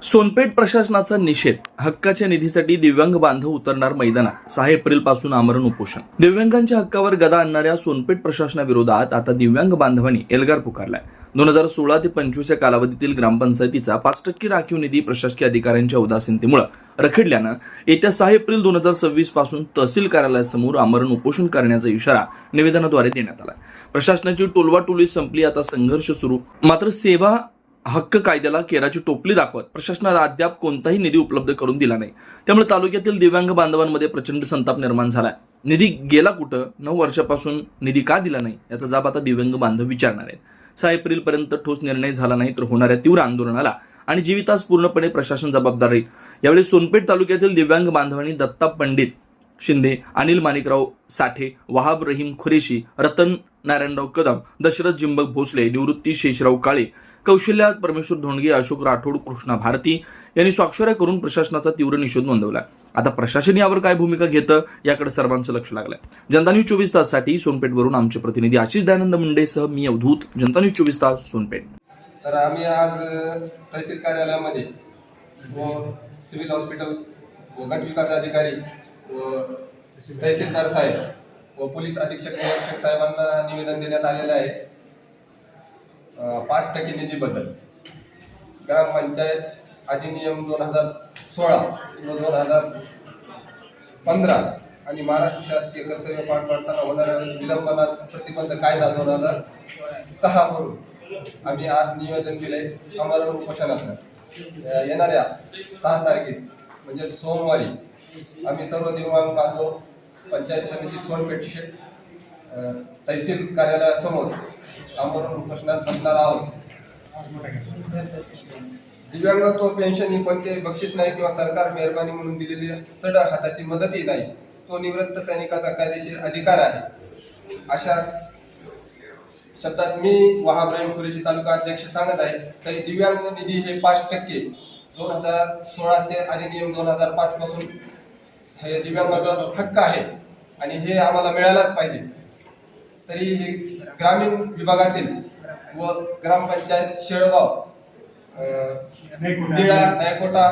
सोनपेठ प्रशासनाचा निषेध. हक्काच्या निधीसाठी दिव्यांग बांधव उतरणार मैदानात. 6 एप्रिल पासून आमरण उपोषण. दिव्यांगांच्या हक्कावर गदा आणणाऱ्या सोनपेठ प्रशासनाविरोधात आता दिव्यांग बांधवांनी एल्गार पुकारलाय. 2016 ते 25 या कालावधीतील ग्रामपंचायतीचा 5% राखीव निधी प्रशासकीय अधिकाऱ्यांच्या उदासीनतेमुळे रखडल्यानं येत्या 6 एप्रिल 2026 पासून तहसील कार्यालयासमोर आमरण उपोषण करण्याचा इशारा निवेदनाद्वारे देण्यात आला. प्रशासनाची टोलवाटोली संपली, आता संघर्ष सुरू. मात्र सेवा हक्क कायद्याला केराची टोपली दाखवत प्रशासनाला अद्याप कोणताही निधी उपलब्ध करून दिला नाही. त्यामुळे तालुक्यातील दिव्यांग बांधवांमध्ये प्रचंड संताप निर्माण झालाय. निधी गेला कुठं? 9 वर्षापासून निधी का दिला नाही याचा जाब आता दिव्यांग बांधव विचारणार आहेत. 6 एप्रिल पर्यंत ठोस निर्णय झाला नाही तर होणाऱ्या तीव्र आंदोलनाला आणि जीवितास पूर्णपणे प्रशासन जबाबदार राहील. यावेळी सोनपेठ तालुक्यातील दिव्यांग बांधवांनी दत्ता पंडित शिंदे, अनिल माणिकराव साठे, वहाब रहीम खुरेशी, रतन नारायणराव कदम, दशरथ जिंबक भोसले, निवृत्ती शेषराव काळे, कौशल्या परमेश्वर धोंडगे, अशोक राठोड, कृष्णा भारती यांनी स्वाक्षऱ्या करून प्रशासनाचा तीव्र निषेध नोंदवला. आता प्रशासन यावर काय भूमिका घेतं याकडे सर्वांचं लक्ष लागलंय. जनता न्यूज 24 ताससाठी सोनपेठवरून आमचे प्रतिनिधी आशिष दयानंद मुंडेसह मी अवधूत, जनता न्यूज 24 तास, सोनपेठ. तर आम्ही आज तहसील कार्यालयामध्ये व सिव्हिल हॉस्पिटल व गट विकास अधिकारी व तहसीलदार साहेब व पोलीस अधीक्षक निरीक्षक साहेबांना निवेदन देण्यात आलेलं आहे. 5% निधी बद्दल ग्रामपंचायत अधिनियम 2016 व 2015 आणि महाराष्ट्र शासकीय कर्तव्य पार पाडताना होणाऱ्या विलंबनास प्रतिबंध कायदा 2006 म्हणून आम्ही आज निवेदन दिले आमरण उपोषणाचं. येणाऱ्या 6 तारखेस म्हणजे सोमवारी आम्ही सर्व दिव्यांग बांधव पंचायत समिती सोनपेठ तहसील कार्यालयासमोर आमरण उपोषणात बसणार आहोत. दिव्यांगत्व पेन्शन ही कोणतेही बक्षीस नाही किंवा सरकार मेहरबानी म्हणून दिलेली सड हाताची मदतही नाही. तो निवृत्त सैनिकाचा कायदेशीर अधिकार आहे. अशा शब्दात मी वहाब रहीम खुरेशी तालुका अध्यक्ष सांगत आहे. तरी दिव्यांग निधी हे 5% 2016 ते अधिनियम 2005 पासून हे दिव्यांगाचा हक्क आहे आणि हे आम्हाला मिळालाच पाहिजे. तरी हे ग्रामीण विभागातील व ग्रामपंचायत शेळगाव, निळा, नायकोटा,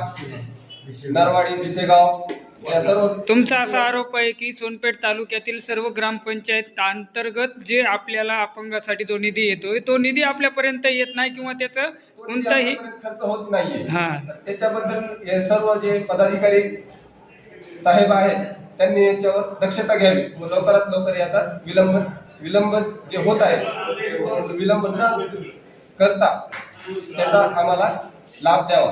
नरवाडी, दिसेगाव या सर्व. तुमचा असा आरोप आहे की सोनपेठ तालुक्यातील सर्व ग्रामपंचायत अंतर्गत जे आपल्याला अपंगासाठी जो निधी येतोय तो निधी आपल्यापर्यंत येत नाही किंवा त्याचा कोणताही खर्च होत नाहीये. त्याच्याबद्दल हे सर्व जे पदाधिकारी साहेब आहेत त्यांनी याच्यावर दक्षता घ्यावी व लवकरात लवकर याचा विलंब जे होत आहे विलंब न करता त्याचा आम्हाला लाभ द्यावा.